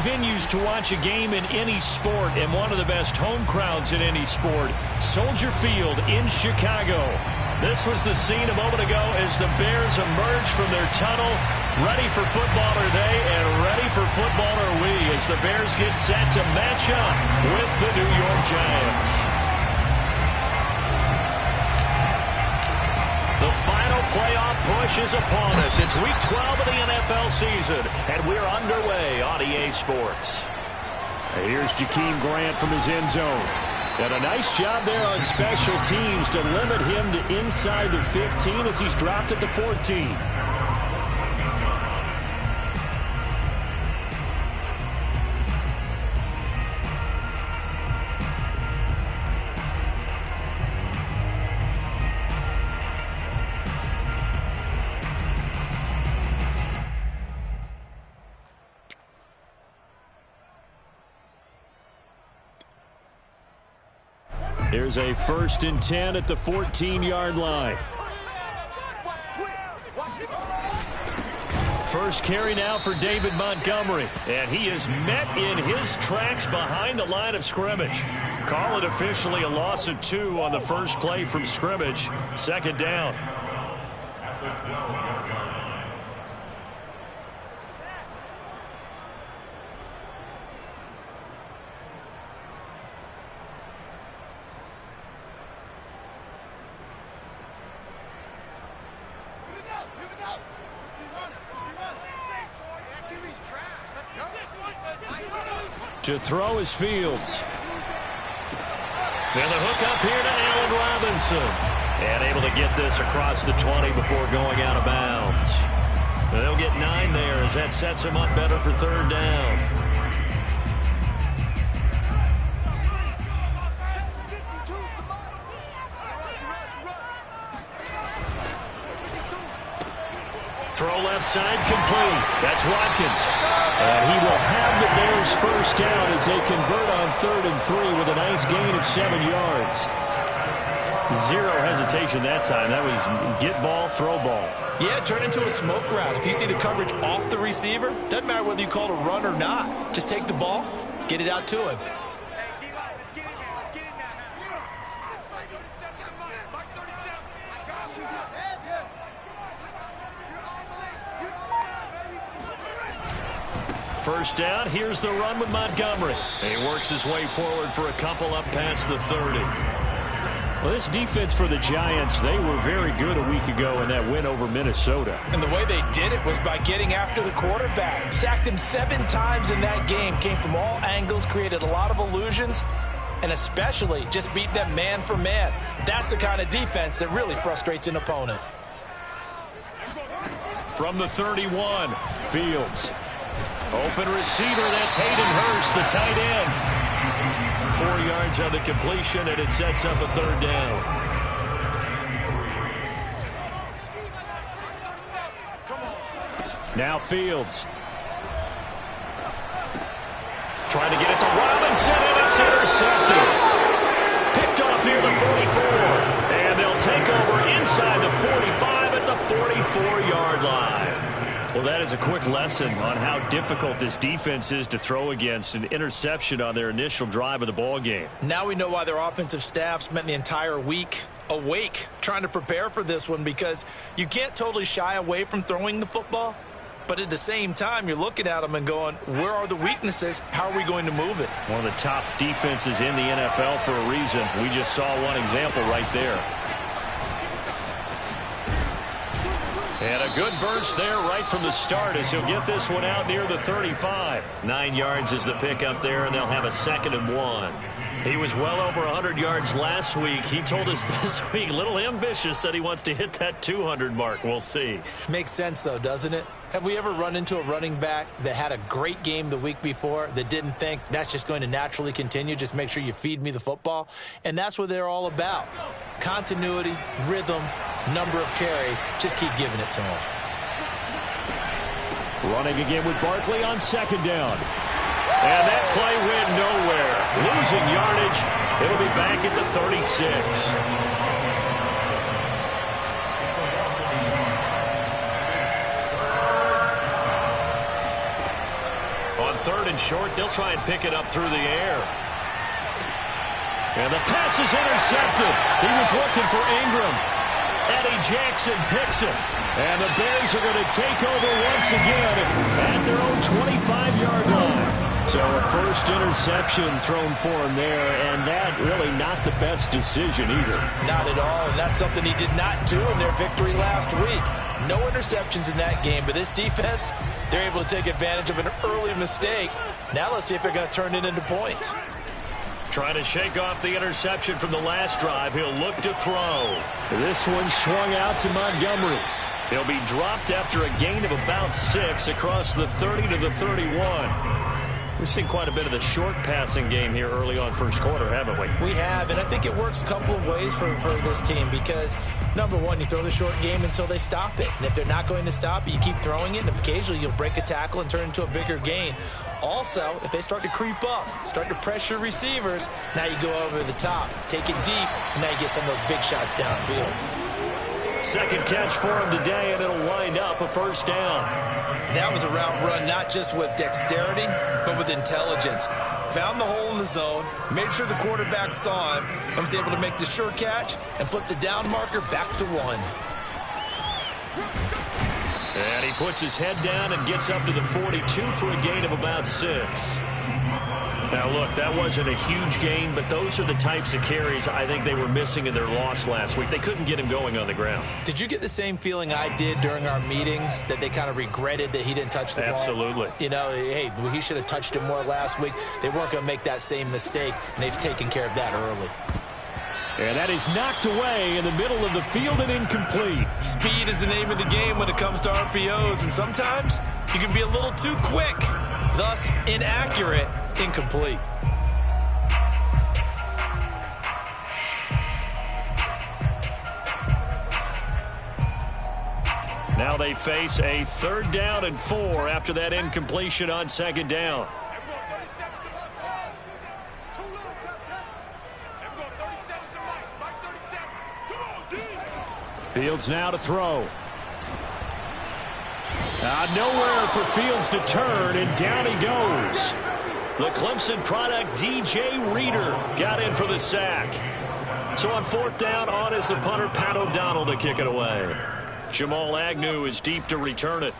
Venues to watch a game in any sport, and one of the best home crowds in any sport, Soldier Field in Chicago. This was the scene a moment ago as the Bears emerged from their tunnel. Ready for football are they, and ready for football are we, as the Bears get set to match up with the New York Giants. The final playoff push is upon us. It's week 12 of the NFL season, and we're underway on EA Sports. Here's Jakeem Grant from his end zone. And a nice job there on special teams to limit him to inside the 15 as he's dropped at the 14. Here's a 1st and 10 at the 14-yard line. First carry now for David Montgomery. And he is met in his tracks behind the line of scrimmage. Call it officially a loss of 2 on the first play from scrimmage. 2nd down. To throw is Fields. And the hook up here to Allen Robinson. And able to get this across the 20 before going out of bounds. They'll get 9 there as that sets him up better for 3rd down. Throw left side complete. That's Watkins. And he will have the Bears first down as they convert on 3rd and 3 with a nice gain of 7 yards. Zero hesitation that time. That was get ball, throw ball. Yeah, turn into a smoke route. If you see the coverage off the receiver, doesn't matter whether you call it a run or not. Just take the ball, get it out to him. First down, here's the run with Montgomery. He works his way forward for a couple up past the 30. Well, this defense for the Giants, they were very good a week ago in that win over Minnesota. And the way they did it was by getting after the quarterback. Sacked him 7 times in that game. Came from all angles, created a lot of illusions, and especially just beat them man for man. That's the kind of defense that really frustrates an opponent. From the 31, Fields. Open receiver, that's Hayden Hurst, the tight end. 4 yards on the completion, and it sets up a 3rd down. Now Fields. Trying to get it to Robinson, and it's intercepted. Picked off near the 44. And they'll take over inside the 45 at the 44-yard line. Well, that is a quick lesson on how difficult this defense is to throw against. An interception on their initial drive of the ball game. Now we know why their offensive staff spent the entire week awake trying to prepare for this one, because you can't totally shy away from throwing the football, but at the same time you're looking at them and going, where are the weaknesses? How are we going to move it? One of the top defenses in the NFL for a reason. We just saw one example right there. And a good burst there right from the start as he'll get this one out near the 35. 9 yards is the pickup there, and they'll have a 2nd and 1. He was well over 100 yards last week. He told us this week, a little ambitious, that he wants to hit that 200 mark. We'll see. Makes sense, though, doesn't it? Have we ever run into a running back that had a great game the week before that didn't think that's just going to naturally continue? Just make sure you feed me the football. And that's what they're all about. Continuity, rhythm, number of carries. Just keep giving it to him. Running again with Barkley on 2nd down. And that play went nowhere. Losing yardage. It'll be back at the 36. On 3rd and short, they'll try and pick it up through the air. And the pass is intercepted. He was looking for Ingram. Eddie Jackson picks it. And the Bears are going to take over once again at their own 25-yard line. So a first interception thrown for him there, and that really not the best decision either. Not at all, and that's something he did not do in their victory last week. No interceptions in that game, but this defense, they're able to take advantage of an early mistake. Now let's see if they're going to turn it into points. Trying to shake off the interception from the last drive. He'll look to throw. This one swung out to Montgomery. He'll be dropped after a gain of about 6 across the 30 to the 31. We've seen quite a bit of the short passing game here early on first quarter, haven't we? We have, and I think it works a couple of ways for this team because, number one, you throw the short game until they stop it. And if they're not going to stop it, you keep throwing it, and occasionally you'll break a tackle and turn it into a bigger gain. Also, if they start to creep up, start to pressure receivers, now you go over the top, take it deep, and now you get some of those big shots downfield. Second catch for him today, and it'll wind up a first down. That was a route run not just with dexterity, but with intelligence. Found the hole in the zone, made sure the quarterback saw him, and was able to make the sure catch and flip the down marker back to 1. And he puts his head down and gets up to the 42 for a gain of about 6. Now, look, that wasn't a huge gain, but those are the types of carries I think they were missing in their loss last week. They couldn't get him going on the ground. Did you get the same feeling I did during our meetings, that they kind of regretted that he didn't touch the ball? Absolutely. You know, hey, he should have touched it more last week. They weren't going to make that same mistake, and they've taken care of that early. And that is knocked away in the middle of the field and incomplete. Speed is the name of the game when it comes to RPOs, and sometimes you can be a little too quick, thus inaccurate, incomplete. Now they face a 3rd down and 4 after that incompletion on 2nd down. Fields now to throw. Nowhere for Fields to turn, and down he goes. The Clemson product, DJ Reader, got in for the sack. So on 4th down, on is the punter, Pat O'Donnell, to kick it away. Jamal Agnew is deep to return it.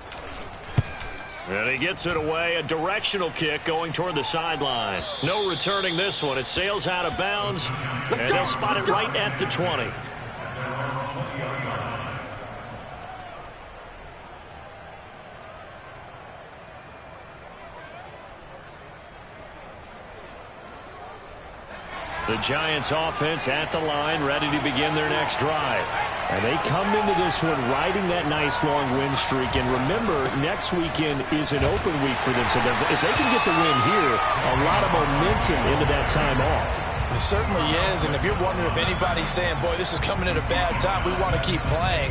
And he gets it away, a directional kick going toward the sideline. No returning this one. It sails out of bounds, and they'll spot it right at the 20. The Giants offense at the line, ready to begin their next drive. And they come into this one riding that nice long win streak. And remember, next weekend is an open week for them. So if they can get the win here, a lot of momentum into that time off. It certainly is. And if you're wondering if anybody's saying, boy, this is coming at a bad time, we want to keep playing,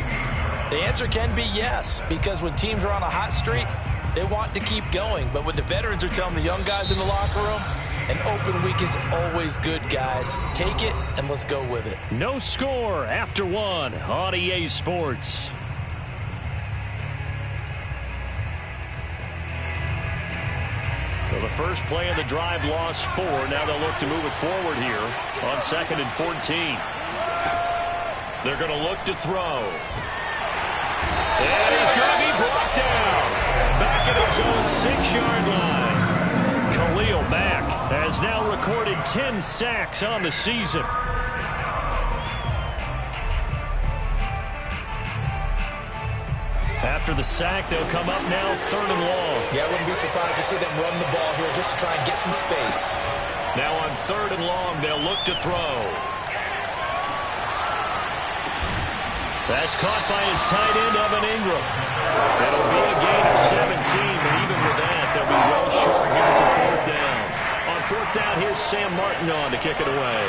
the answer can be yes. Because when teams are on a hot streak, they want to keep going. But when the veterans are telling the young guys in the locker room, an open week is always good, guys. Take it, and let's go with it. No score after 1 on EA Sports. first play of the drive lost 4. Now they'll look to move it forward here on 2nd and 14. They're going to look to throw. And he's going to be brought down. Back at his own 6-yard line. Khalil Mack has now recorded 10 sacks on the season. After the sack, they'll come up now 3rd and long. Yeah, I wouldn't be surprised to see them run the ball here just to try and get some space. Now on 3rd and long, they'll look to throw. That's caught by his tight end, Evan Ingram. It'll be a gain of 17, but even with that, they'll be well short here for 4th down. On 4th down, here's Sam Martin on to kick it away.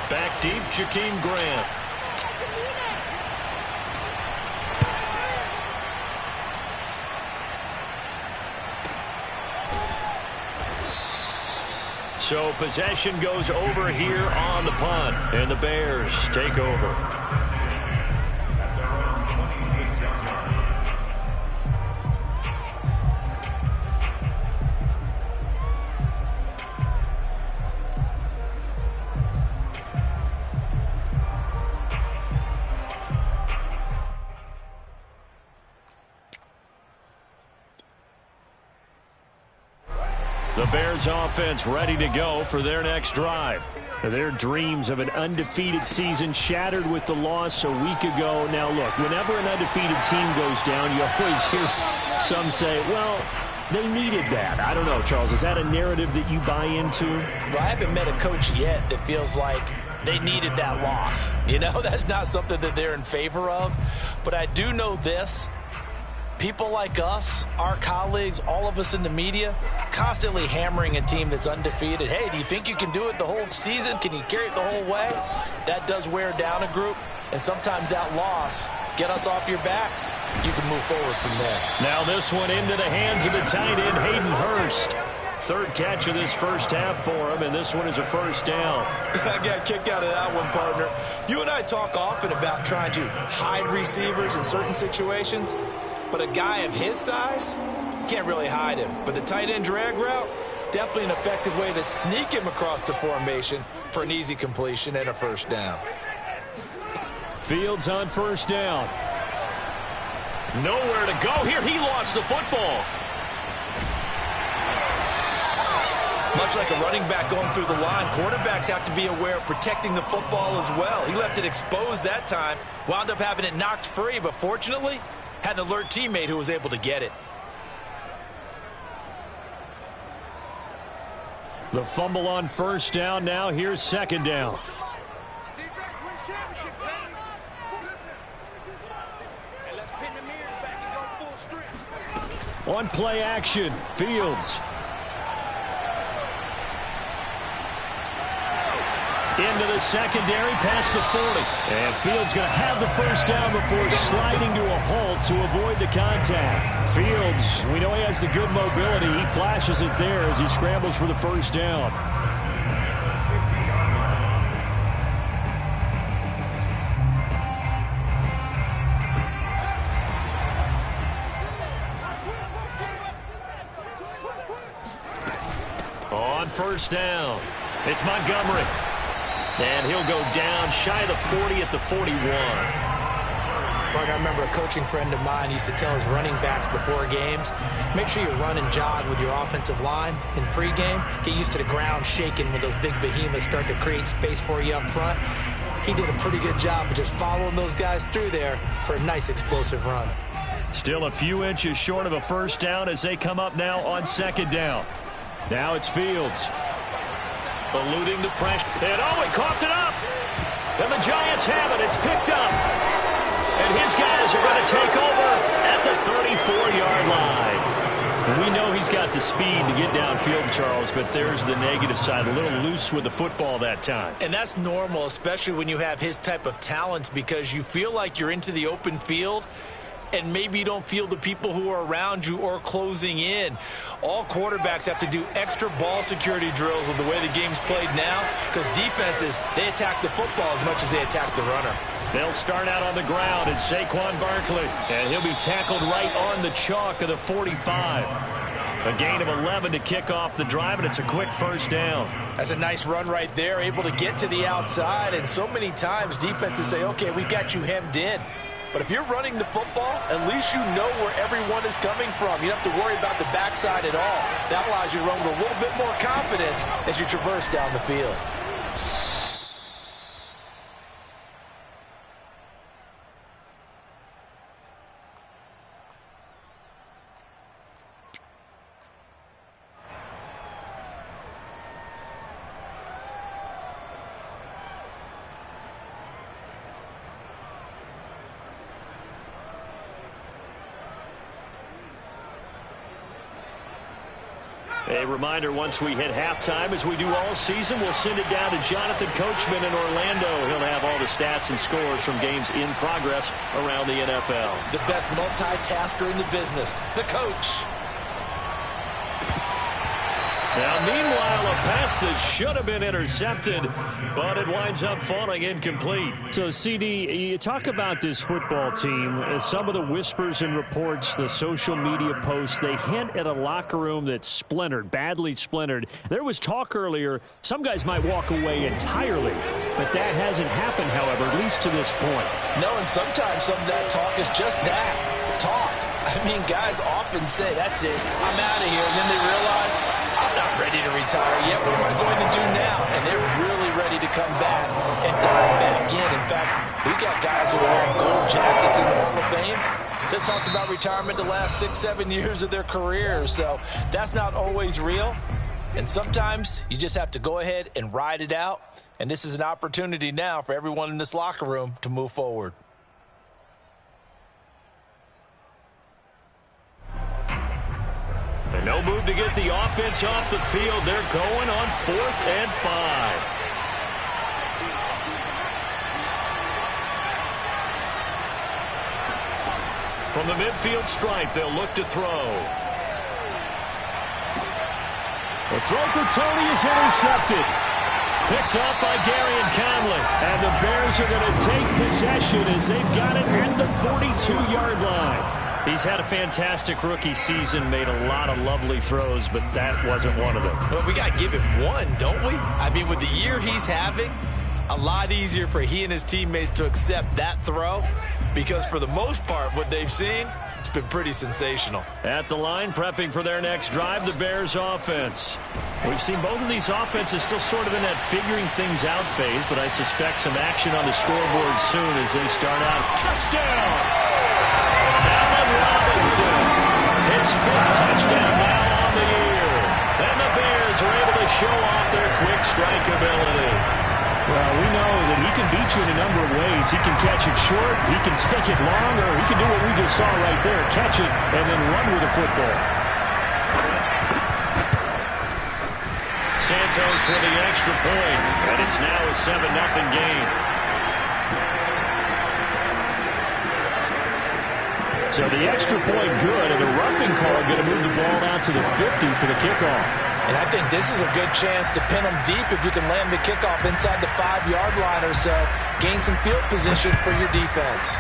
Back deep, Jakeem Grant. So possession goes over here on the punt, and the Bears take over. The Bears offense ready to go for their next drive. Their dreams of an undefeated season shattered with the loss a week ago. Now look, whenever an undefeated team goes down, you always hear some say, well, they needed that. I don't know, Charles, is that a narrative that you buy into? Well, I haven't met a coach yet that feels like they needed that loss. You know, that's not something that they're in favor of. But I do know this. People like us, our colleagues, all of us in the media, constantly hammering a team that's undefeated. Hey, do you think you can do it the whole season? Can you carry it the whole way? That does wear down a group, and sometimes that loss, get us off your back, you can move forward from there. Now this one into the hands of the tight end, Hayden Hurst. 3rd catch of this first half for him, and this one is a 1st down. I got a kick out of that one, partner. You and I talk often about trying to hide receivers in certain situations. But a guy of his size, can't really hide him. But the tight end drag route, definitely an effective way to sneak him across the formation for an easy completion and a 1st down. Fields on 1st down. Nowhere to go here. He lost the football. Much like a running back going through the line, quarterbacks have to be aware of protecting the football as well. He left it exposed that time, wound up having it knocked free, but fortunately, had an alert teammate who was able to get it. The fumble on 1st down. Now here's 2nd down. On play action, Fields. Into the secondary, past the 40. And Fields going to have the 1st down before sliding to a halt to avoid the contact. Fields, we know he has the good mobility. He flashes it there as he scrambles for the 1st down. On 1st down, it's Montgomery. And he'll go down shy of the 40 at the 41. Partner, I remember a coaching friend of mine used to tell his running backs before games, make sure you run and jog with your offensive line in pregame. Get used to the ground shaking when those big behemoths start to create space for you up front. He did a pretty good job of just following those guys through there for a nice explosive run. Still a few inches short of a 1st down as they come up now on 2nd down. Now it's Fields. Eluding the pressure. And he coughed it up. And the Giants have it. It's picked up. And his guys are going to take over at the 34-yard line. We know he's got the speed to get downfield, Charles, but there's the negative side. A little loose with the football that time. And that's normal, especially when you have his type of talents, because you feel like you're into the open field and maybe you don't feel the people who are around you or closing in. All quarterbacks have to do extra ball security drills with the way the game's played now, because defenses, they attack the football as much as they attack the runner. They'll start out on the ground, and Saquon Barkley, and he'll be tackled right on the chalk of the 45. A gain of 11 to kick off the drive, and it's a quick first down. That's a nice run right there, able to get to the outside. And so many times defenses say, okay, we got you hemmed in. But if you're running the football, at least you know where everyone is coming from. You don't have to worry about the backside at all. That allows you to run with a little bit more confidence as you traverse down the field. A reminder, once we hit halftime, as we do all season, we'll send it down to Jonathan Coachman in Orlando. He'll have all the stats and scores from games in progress around the NFL. The best multitasker in the business, the coach. Now, meanwhile, a pass that should have been intercepted, but it winds up falling incomplete. So, CD, you talk about this football team. Some of the whispers and reports, the social media posts, they hint at a locker room that's splintered, badly splintered. There was talk earlier, some guys might walk away entirely, but that hasn't happened, however, at least to this point. No, and sometimes some of that talk is just that, talk. I mean, guys often say, that's it, I'm out of here, and then they realize, I'm not ready to retire yet. What am I going to do now? And they're really ready to come back and dive back in. In fact, we got guys who are wearing gold jackets in the Hall of Fame that talked about retirement the last 6-7 years of their career. So that's not always real. And sometimes you just have to go ahead and ride it out. And this is an opportunity now for everyone in this locker room to move forward. And no move to get the offense off the field. They're going on 4th and 5. From the midfield stripe, they'll look to throw. The throw for Tony is intercepted. Picked off by Gary and Conley. And the Bears are going to take possession as they've got it at the 42-yard line. He's had a fantastic rookie season, made a lot of lovely throws, but that wasn't one of them. Well, we got to give him one, don't we? I mean, with the year he's having, a lot easier for he and his teammates to accept that throw because for the most part, what they've seen, it's been pretty sensational. At the line, prepping for their next drive, the Bears offense. We've seen both of these offenses still sort of in that figuring things out phase, but I suspect some action on the scoreboard soon as they start out. Touchdown! Robinson, his 5th touchdown now on the year. And the Bears are able to show off their quick strike ability. Well, we know that he can beat you in a number of ways. He can catch it short, he can take it long, or he can do what we just saw right there, catch it and then run with the football. Santos with the extra point, and it's now a 7-0 game. So the extra point good, and the roughing call going to move the ball out to the 50 for the kickoff. And I think this is a good chance to pin them deep if you can land the kickoff inside the 5-yard line or so. Gain some field position for your defense.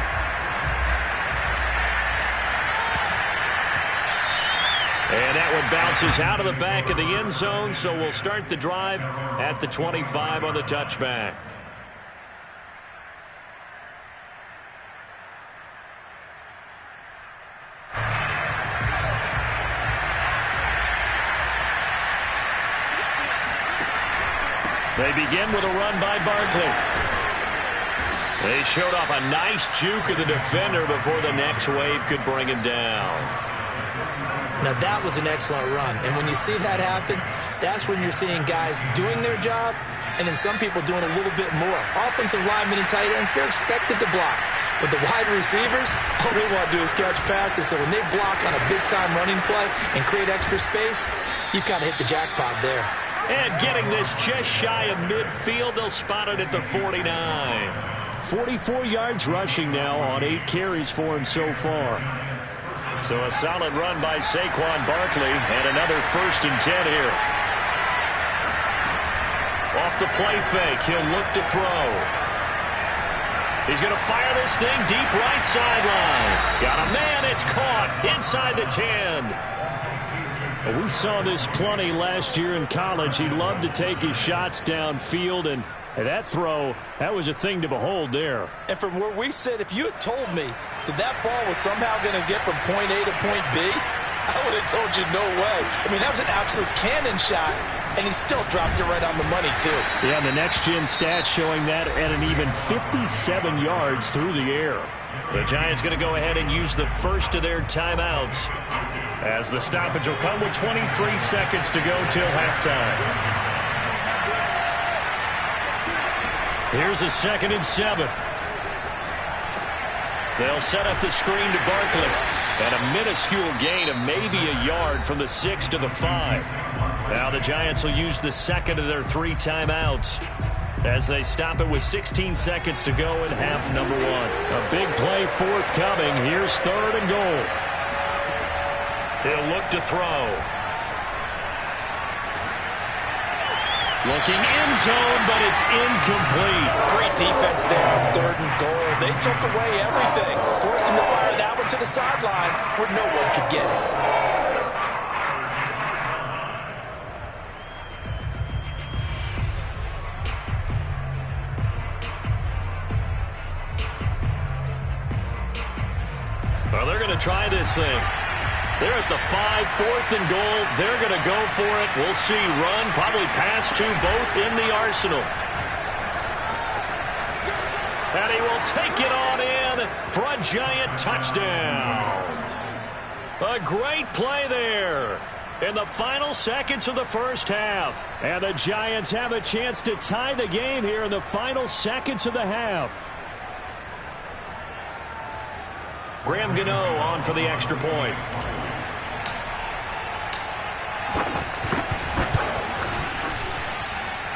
And that one bounces out of the back of the end zone, so we'll start the drive at the 25 on the touchback. They begin with a run by Barkley. They showed off a nice juke of the defender before the next wave could bring him down. Now that was an excellent run. And when you see that happen, that's when you're seeing guys doing their job and then some people doing a little bit more. Offensive linemen and tight ends, they're expected to block. But the wide receivers, all they want to do is catch passes. So when they block on a big-time running play and create extra space, you've kind of hit the jackpot there. And getting this just shy of midfield, they'll spot it at the 49. 44 yards rushing now on 8 carries for him so far. So a solid run by Saquon Barkley and another 1st and 10 here. Off the play fake, he'll look to throw. He's going to fire this thing deep right sideline. Got a man. It's caught inside the 10. Well, we saw this plenty last year in college. He loved to take his shots downfield, and that throw, that was a thing to behold there. And from where we sit, if you had told me that ball was somehow going to get from point A to point B, I would have told you no way. I mean, that was an absolute cannon shot, and he still dropped it right on the money, too. Yeah, the next-gen stats showing that at an even 57 yards through the air. The Giants going to go ahead and use the first of their timeouts, as the stoppage will come with 23 seconds to go till halftime. Here's a 2nd and 7. They'll set up the screen to Barkley. And a minuscule gain of maybe a yard from the 6 to the 5. Now the Giants will use the second of their 3 timeouts as they stop it with 16 seconds to go in half number 1. A big play forthcoming. Here's 3rd and goal. He'll look to throw. Looking end zone, but it's incomplete. Great defense there on 3rd and goal. They took away everything. Forced him to fire that one to the sideline where no one could get it. Well, they're going to try this thing. They're at the 5, 4th and goal. They're going to go for it. We'll see. Run, probably pass to both in the arsenal. And he will take it on in for a Giant touchdown. A great play there in the final seconds of the first half. And the Giants have a chance to tie the game here in the final seconds of the half. Graham Gano on for the extra point.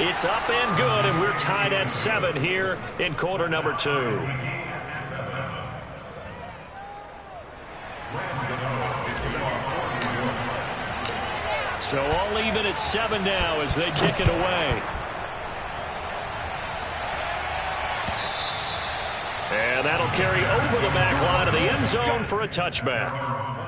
It's up and good, and we're tied at 7 here in quarter number 2. So all even at 7 now as they kick it away. And that'll carry over the back line of the end zone for a touchback.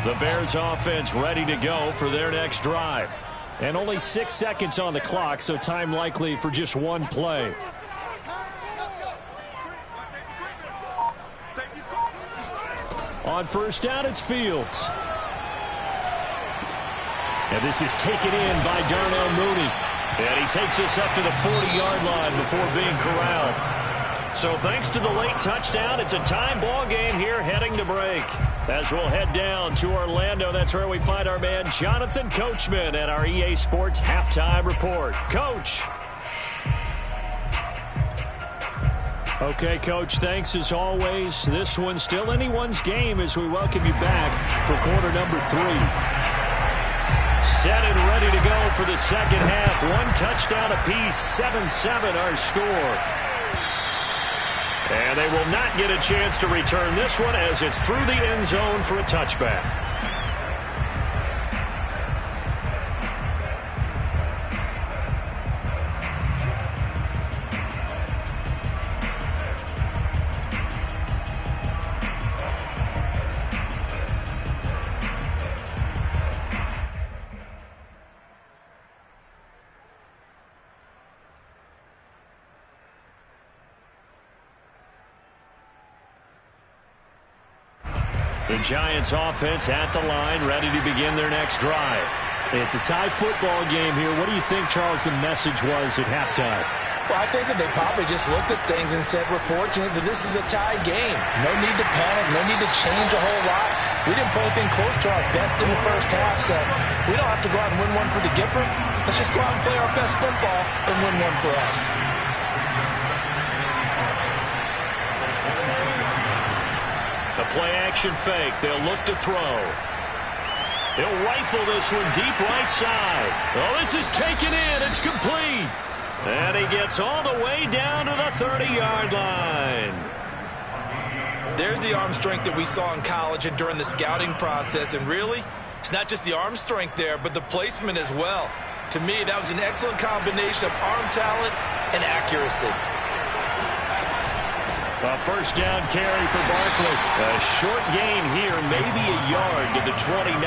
The Bears offense ready to go for their next drive. And only 6 seconds on the clock, so time likely for just one play. On first down, it's Fields. And this is taken in by Darnell Mooney. And he takes this up to the 40-yard line before being corralled. So thanks to the late touchdown, it's a tie ball game here heading to break. As we'll head down to Orlando, that's where we find our man Jonathan Coachman at our EA Sports Halftime Report. Coach. Okay, Coach, thanks as always. This one's still anyone's game as we welcome you back for quarter number 3. Set and ready to go for the second half. 1 touchdown apiece, 7-7 our score. And they will not get a chance to return this one as it's through the end zone for a touchback. The Giants offense at the line, ready to begin their next drive. It's a tie football game here. What do you think, Charles, the message was at halftime? Well, I think that they probably just looked at things and said, we're fortunate that this is a tie game. No need to panic, no need to change a whole lot. We didn't play anything close to our best in the first half, so we don't have to go out and win one for the Gipper. Let's just go out and play our best football and win one for us. The A play-action fake. They'll look to throw. He'll rifle this one deep right side. Oh, this is taken in. It's complete. And he gets all the way down to the 30-yard line. There's the arm strength that we saw in college and during the scouting process. And really, it's not just the arm strength there, but the placement as well. To me, that was an excellent combination of arm talent and accuracy. A first down carry for Barkley. A short gain here, maybe a yard to the 29.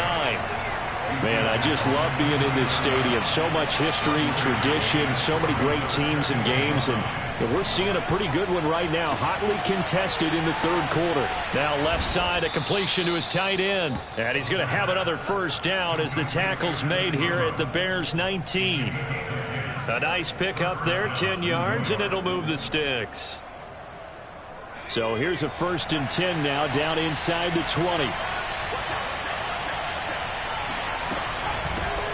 Man, I just love being in this stadium. So much history, tradition, so many great teams and games, and we're seeing a pretty good one right now. Hotly contested in the third quarter. Now left side, a completion to his tight end. And he's going to have another first down as the tackle's made here at the Bears 19. A nice pick up there, 10 yards, and it'll move the sticks. So here's a 1st and 10 now, down inside the 20.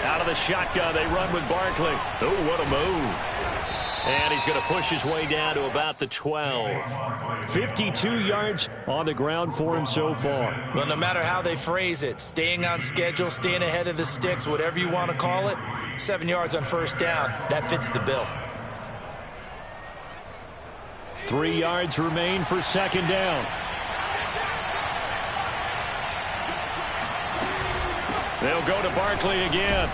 Out of the shotgun, they run with Barkley. Oh, what a move. And he's going to push his way down to about the 12. 52 yards on the ground for him so far. Well, no matter how they phrase it, staying on schedule, staying ahead of the sticks, whatever you want to call it, 7 yards on first down, that fits the bill. 3 yards remain for second down. They'll go to Barkley again.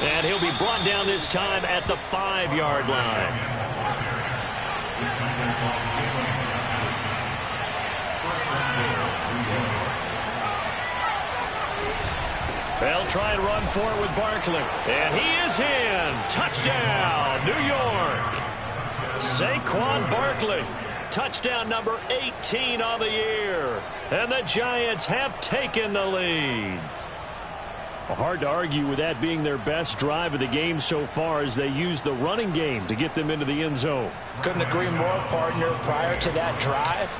And he'll be brought down this time at the 5-yard line. They'll try and run for it with Barkley. And he is in. Touchdown, New York. Saquon Barkley. Touchdown number 18 on the year. And the Giants have taken the lead. Hard to argue with that being their best drive of the game so far as they use the running game to get them into the end zone. Couldn't agree more, partner. Prior to that drive,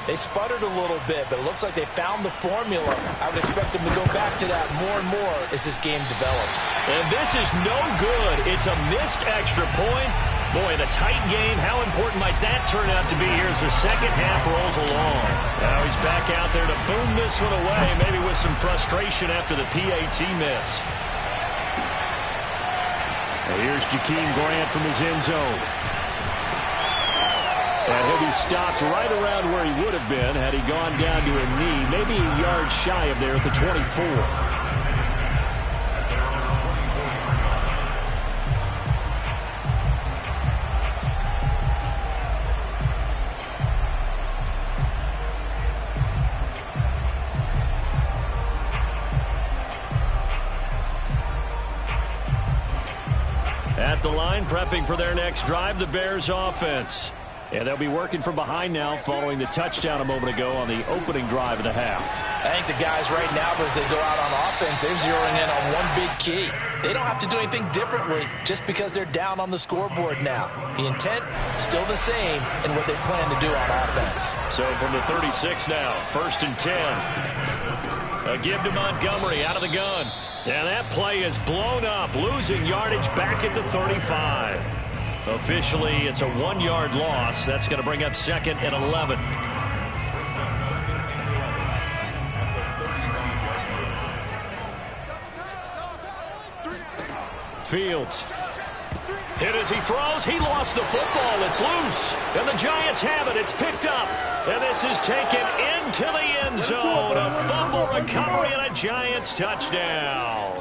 they sputtered a little bit, but it looks like they found the formula. I would expect them to go back to that more and more as this game develops. And this is no good. It's a missed extra point. Boy, in a tight game, how important might that turn out to be here as the second half rolls along? Now he's back out there to boom this one away, maybe with some frustration after the PAT miss. Now here's Jakeem Grant from his end zone. And he'll be stopped right around where he would have been had he gone down to a knee, maybe a yard shy of there at the 24. At the line, prepping for their next drive, the Bears offense. And they'll be working from behind now following the touchdown a moment ago on the opening drive of the half. I think the guys right now, as they go out on offense, they're zeroing in on one big key. They don't have to do anything differently just because they're down on the scoreboard now. The intent, still the same in what they plan to do on offense. So from the 36 now, 1st and 10. A give to Montgomery out of the gun. And that play is blown up, losing yardage back at the 35. Officially, it's a 1-yard loss. That's going to bring up 2nd and 11. Fields. Hit as he throws. He lost the football. It's loose. And the Giants have it. It's picked up. And this is taken into the end zone. A fumble recovery and a Giants touchdown.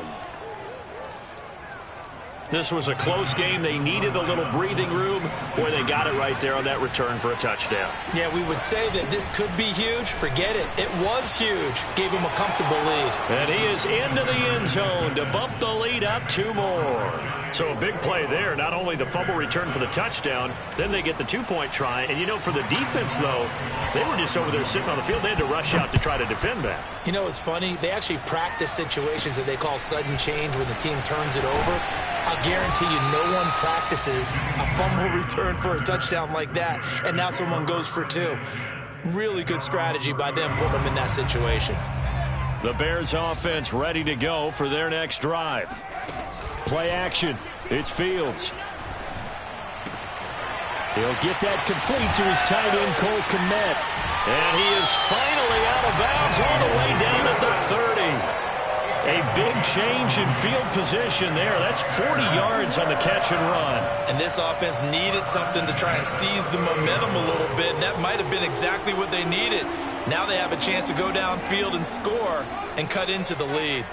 This was a close game. They needed a little breathing room. Boy, they got it right there on that return for a touchdown. Yeah, we would say that this could be huge. Forget it. It was huge. Gave him a comfortable lead. And he is into the end zone to bump the lead up 2 more. So a big play there. Not only the fumble return for the touchdown, then they get the 2-point try. And, you know, for the defense, though, they were just over there sitting on the field. They had to rush out to try to defend that. You know, it's funny. They actually practice situations that they call sudden change when the team turns it over. I'll guarantee you no one practices a fumble return for a touchdown like that, and now someone goes for 2. Really good strategy by them putting them in that situation. The Bears offense ready to go for their next drive. Play action. It's Fields. He'll get that complete to his tight end, Cole Kmet. And he is finally out of bounds all the way down at the 30. A big change in field position there. That's 40 yards on the catch and run. And this offense needed something to try and seize the momentum a little bit, and that might have been exactly what they needed. Now they have a chance to go downfield and score and cut into the lead.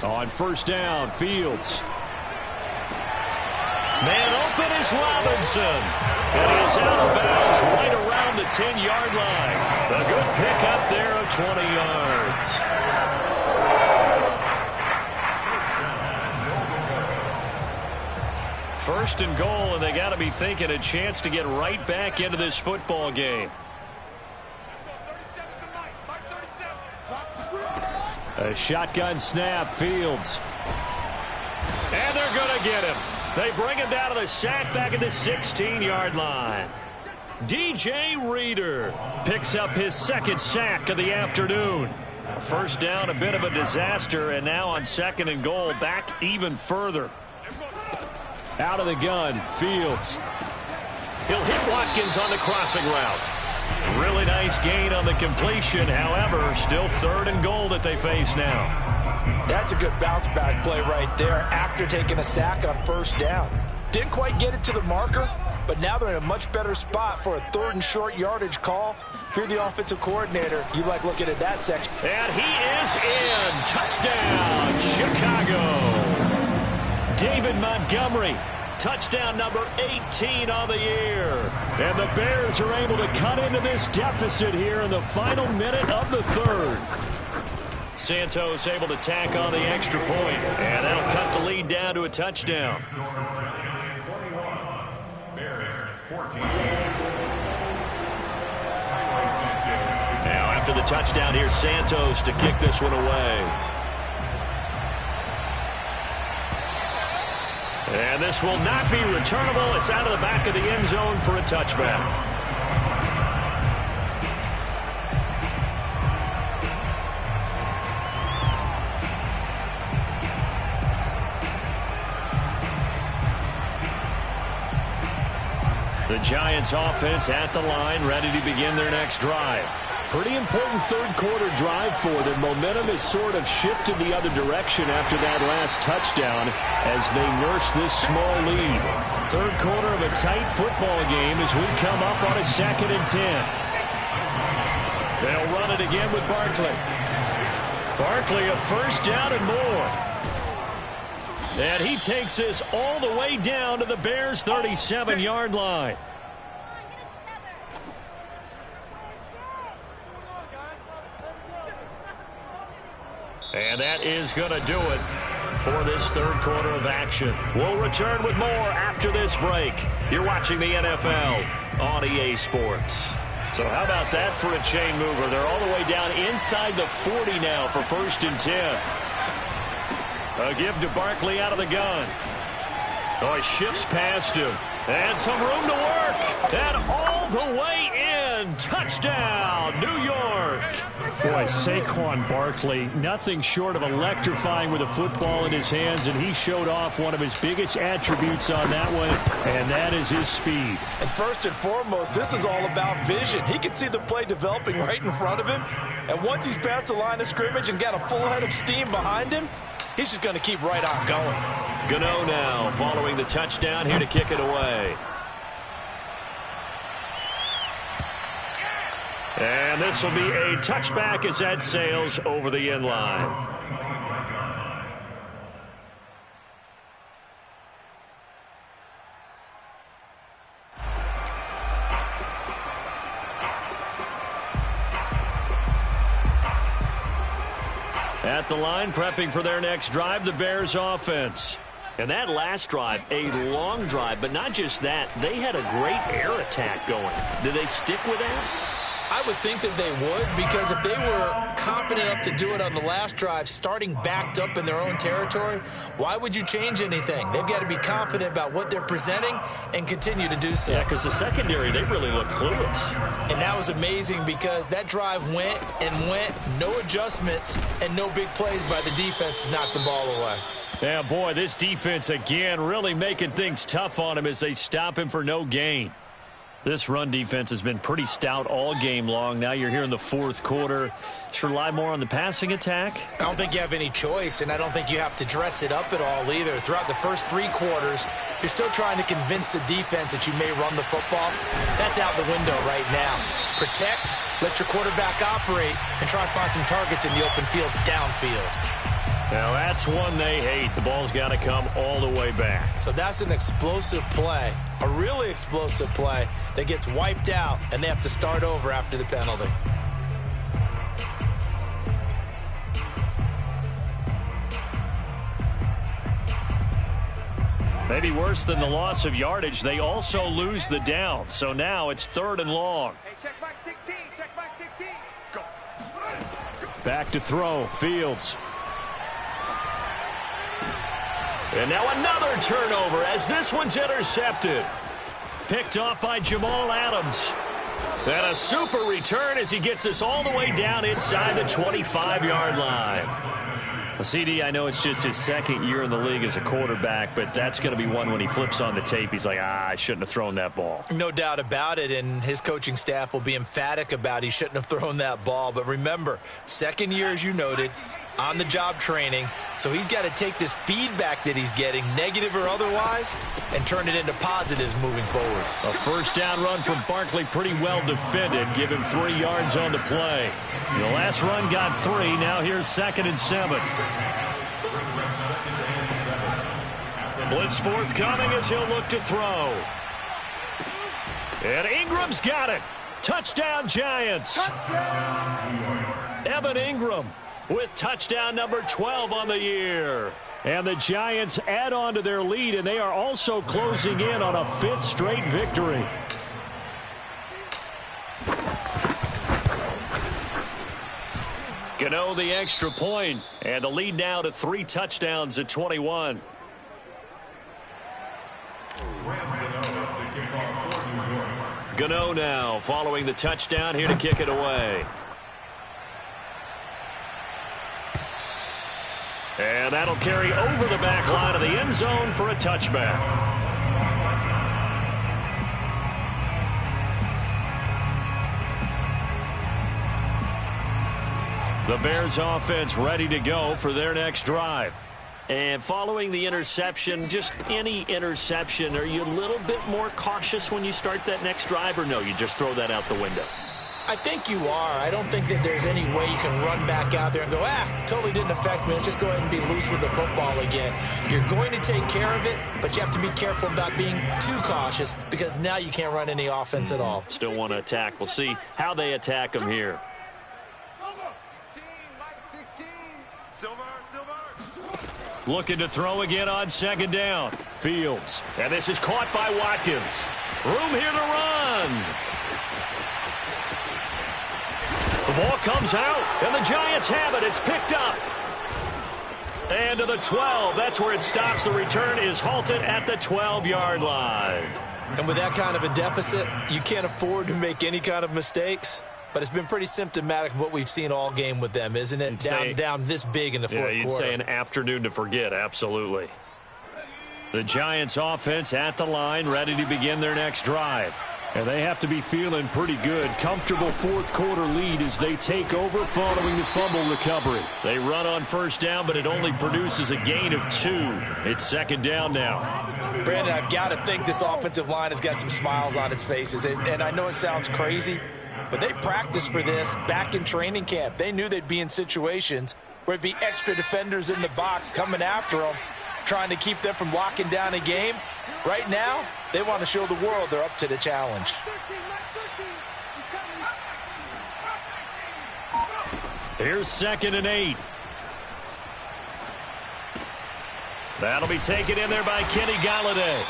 On first down, Fields. Man open is Robinson. And he is out of bounds right around the 10-yard line. A good pickup there of 20 yards. First and goal, and they got to be thinking a chance to get right back into this football game. A shotgun snap, Fields. And they're going to get him. They bring him down to the sack back at the 16-yard line. DJ Reader picks up his second sack of the afternoon. First down, a bit of a disaster, and now on second and goal, back even further. Out of the gun, Fields. He'll hit Watkins on the crossing route. Really nice gain on the completion. However, still third and goal that they face now. That's a good bounce back play right there after taking a sack on first down. Didn't quite get it to the marker, but now they're in a much better spot for a third and short yardage call. If you're the offensive coordinator, you like looking at that section. And he is in. Touchdown, Chicago. David Montgomery. Touchdown number 18 on the year. And the Bears are able to cut into this deficit here in the final minute of the third. Santos able to tack on the extra point, and that'll cut the lead down to a touchdown. Now after the touchdown, here's Santos to kick this one away. And this will not be returnable. It's out of the back of the end zone for a touchback. The Giants offense at the line, ready to begin their next drive. Pretty important third quarter drive for them. Momentum has sort of shifted the other direction after that last touchdown as they nurse this small lead. Third quarter of a tight football game as we come up on a 2nd and 10. They'll run it again with Barkley. Barkley a first down and more. And he takes this all the way down to the Bears' 37-yard line. And that is going to do it for this third quarter of action. We'll return with more after this break. You're watching the NFL on EA Sports. So how about that for a chain mover? They're all the way down inside the 40 now for 1st and 10. A give to Barkley out of the gun. Oh, he shifts past him. And some room to work. And all the way in. Touchdown, New York. Boy, Saquon Barkley, nothing short of electrifying with a football in his hands, and he showed off one of his biggest attributes on that one, and that is his speed. And first and foremost, this is all about vision. He can see the play developing right in front of him, and once he's past the line of scrimmage and got a full head of steam behind him, he's just going to keep right on going. Gano now following the touchdown here to kick it away. And this will be a touchback as that sails over the end line. At the line, prepping for their next drive, the Bears offense. And that last drive, a long drive, but not just that. They had a great air attack going. Did they stick with that? I would think that they would, because if they were confident enough to do it on the last drive, starting backed up in their own territory, why would you change anything? They've got to be confident about what they're presenting and continue to do so. Yeah, because the secondary, they really look clueless. And that was amazing because that drive went and went, no adjustments and no big plays by the defense to knock the ball away. Yeah, boy, this defense again really making things tough on him as they stop him for no gain. This run defense has been pretty stout all game long. Now you're here in the fourth quarter. Should rely more on the passing attack? I don't think you have any choice, and I don't think you have to dress it up at all either. Throughout the first 3 quarters, you're still trying to convince the defense that you may run the football. That's out the window right now. Protect, let your quarterback operate, and try and find some targets in the open field downfield. Now that's one they hate. The ball's got to come all the way back. So that's an explosive play, a really explosive play that gets wiped out, and they have to start over after the penalty. Maybe worse than the loss of yardage, they also lose the down. So now it's 3rd and long. Hey, check back 16. Check back 16. Go. Back to throw. Fields. And now another turnover as this one's intercepted. Picked off by Jamal Adams. And a super return as he gets this all the way down inside the 25-yard line. CD, I know it's just his 2nd year in the league as a quarterback, but that's going to be one when he flips on the tape. He's like, I shouldn't have thrown that ball. No doubt about it, and his coaching staff will be emphatic about he shouldn't have thrown that ball. But remember, 2nd year, as you noted, on-the-job training, so he's got to take this feedback that he's getting, negative or otherwise, and turn it into positives moving forward. A first down run from Barkley, pretty well defended. Give him 3 yards on the play. The last run got 3. Now here's 2nd and 7. Blitz forthcoming as he'll look to throw. And Ingram's got it. Touchdown, Giants. Touchdown. Evan Ingram with touchdown number 12 on the year. And the Giants add on to their lead, and they are also closing in on a 5th straight victory. Gano the extra point, and the lead now to 3 touchdowns at 21. Gano now following the touchdown, here to kick it away. And that'll carry over the back line of the end zone for a touchback. The Bears offense ready to go for their next drive. And following the interception, just any interception, are you a little bit more cautious when you start that next drive, or no, you just throw that out the window? I think you are. I don't think that there's any way you can run back out there and go, totally didn't affect me. Let's just go ahead and be loose with the football again. You're going to take care of it, but you have to be careful about being too cautious because now you can't run any offense at all. Still want to attack. We'll see how they attack them here. 16, Mike 16. Silver. Looking to throw again on 2nd down. Fields. And this is caught by Watkins. Room here to run. The ball comes out, and the Giants have it. It's picked up. And to the 12. That's where it stops. The return is halted at the 12-yard line. And with that kind of a deficit, you can't afford to make any kind of mistakes. But it's been pretty symptomatic of what we've seen all game with them, isn't it? Down this big in the fourth quarter. Yeah, you'd say an afternoon to forget, absolutely. The Giants offense at the line, ready to begin their next drive. And they have to be feeling pretty good. Comfortable fourth quarter lead as they take over following the fumble recovery. They run on first down, but it only produces a gain of 2. It's 2nd down now. Brandon, I've got to think this offensive line has got some smiles on its faces. And I know it sounds crazy, but they practiced for this back in training camp. They knew they'd be in situations where it'd be extra defenders in the box coming after them, trying to keep them from locking down a game. Right now, they want to show the world they're up to the challenge. Here's 2nd and 8. That'll be taken in there by Kenny Golladay.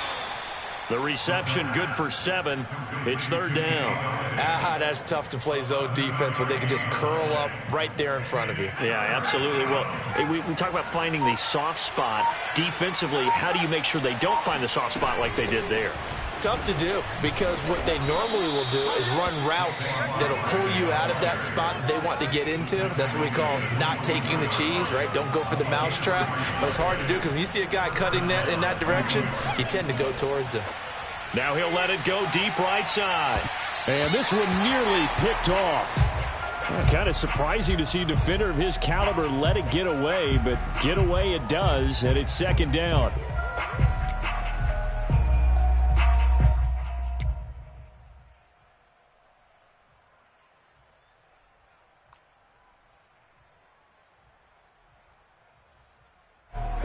The reception good for 7. It's 3rd down. That that's tough to play zone defense when they can just curl up right there in front of you. Yeah, absolutely. Well, we talk about finding the soft spot. Defensively, how do you make sure they don't find the soft spot like they did there? Tough to do, because what they normally will do is run routes that'll pull you out of that spot that they want to get into. That's what we call not taking the cheese, right? Don't go for the mousetrap. But it's hard to do because when you see a guy cutting that in that direction, you tend to go towards him. Now he'll let it go deep right side. And this one nearly picked off. Kind of surprising to see a defender of his caliber let it get away, but get away it does, and it's second down.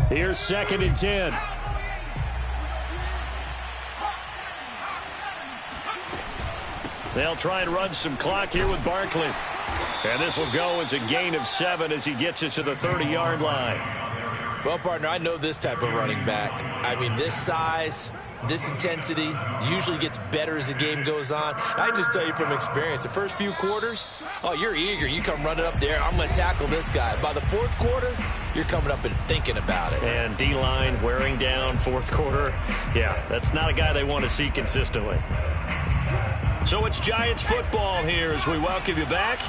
Here's 2nd and 10. They'll try and run some clock here with Barkley. And this will go as a gain of 7 as he gets it to the 30-yard line. Well, partner, I know this type of running back. I mean, this size, this intensity usually gets better as the game goes on. I just tell you from experience, the first few quarters, oh, you're eager. You come running up there, I'm going to tackle this guy. By the 4th quarter, you're coming up and thinking about it. And D-line wearing down 4th quarter. Yeah, that's not a guy they want to see consistently. So it's Giants football here as we welcome you back.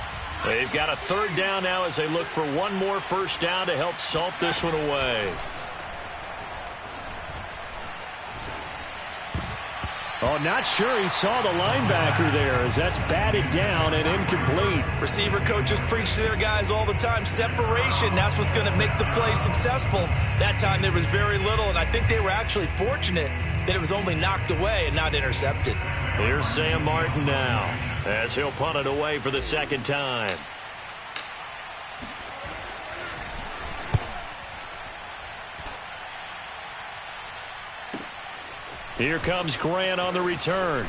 They've got a 3rd down now as they look for one more first down to help salt this one away. Oh, not sure he saw the linebacker there as that's batted down and incomplete. Receiver coaches preach to their guys all the time. Separation, that's what's going to make the play successful. That time there was very little, and I think they were actually fortunate that it was only knocked away and not intercepted. Here's Sam Martin now as he'll punt it away for the 2nd time. Here comes Grant on the return.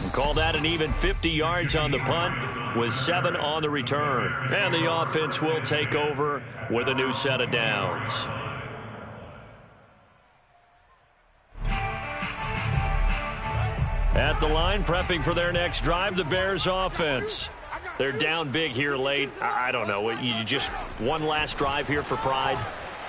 We'll call that an even 50 yards on the punt with 7 on the return. And the offense will take over with a new set of downs. At the line, prepping for their next drive, the Bears offense. They're down big here late. I don't know. You just one last drive here for pride?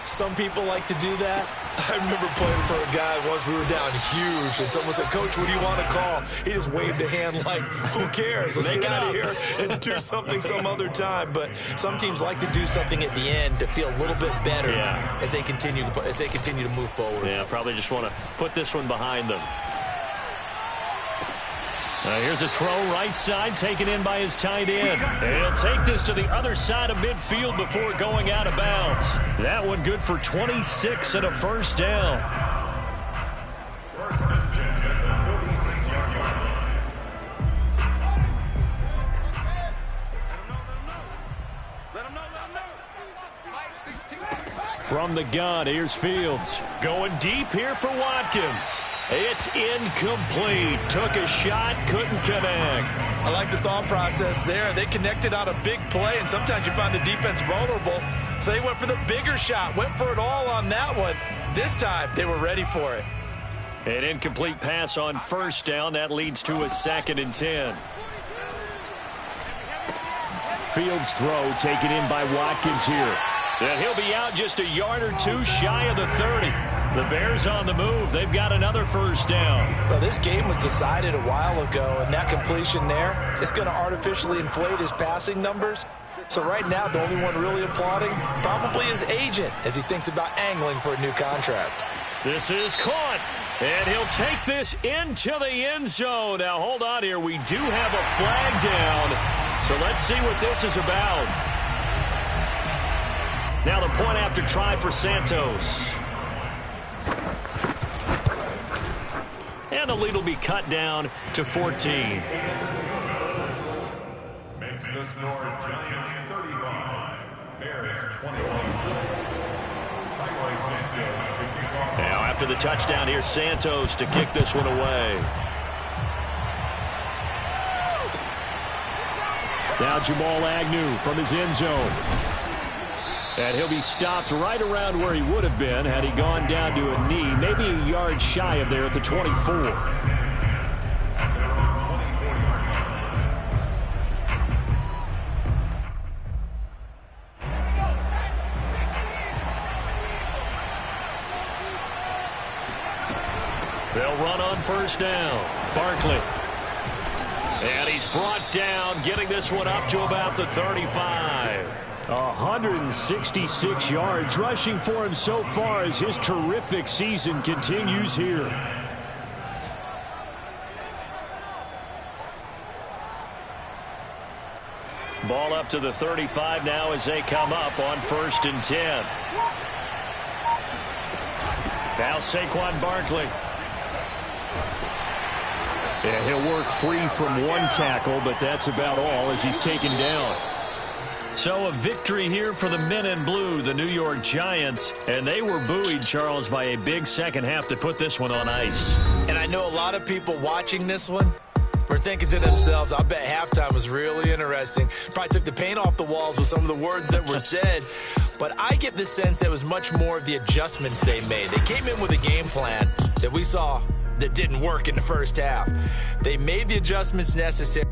Some people like to do that. I remember playing for a guy once. We were down huge, and someone said, "Coach, what do you want to call?" He just waved a hand like, who cares? Let's get out of here and do something some other time. But some teams like to do something at the end to feel a little bit better as they continue to move forward. Yeah, probably just want to put this one behind them. Here's a throw right side taken in by his tight end. And he'll take this to the other side of midfield before going out of bounds. That one good for 26 and a first down. First and 10 at the 46-yard line. Let him know. Mike 16. From the gun, here's Fields. Going deep here for Watkins. It's incomplete. Took a shot, couldn't connect. I like the thought process there. They connected on a big play, and sometimes you find the defense vulnerable. So they went for the bigger shot, went for it all on that one. This time, they were ready for it. An incomplete pass on first down. That leads to a 2nd and 10. Fields throw taken in by Watkins here. And he'll be out just a yard or two shy of the 30. The Bears on the move. They've got another first down. Well, this game was decided a while ago, and that completion there is going to artificially inflate his passing numbers. So right now, the only one really applauding probably his agent as he thinks about angling for a new contract. This is caught, and he'll take this into the end zone. Now, hold on here. We do have a flag down, so let's see what this is about. Now the point after try for Santos. And the lead will be cut down to 14. Makes the score Giants 35, Bears 21. Now after the touchdown, here's Santos to kick this one away. Now Jamal Agnew from his end zone. And he'll be stopped right around where he would have been had he gone down to a knee, maybe a yard shy of there at the 24. first down. Barkley. And he's brought down, getting this one up to about the 35. 166 yards rushing for him so far as his terrific season continues here. Ball up to the 35 now as they come up on 1st and 10. Now Saquon Barkley. Yeah, he'll work free from one tackle, but that's about all as he's taken down. So a victory here for the men in blue, the New York Giants, and they were buoyed, Charles, by a big second half to put this one on ice. And I know a lot of people watching this one were thinking to themselves, I bet halftime was really interesting. Probably took the paint off the walls with some of the words that were said. But I get the sense that it was much more of the adjustments they made. They came in with a game plan that we saw that didn't work in the first half. They made the adjustments necessary.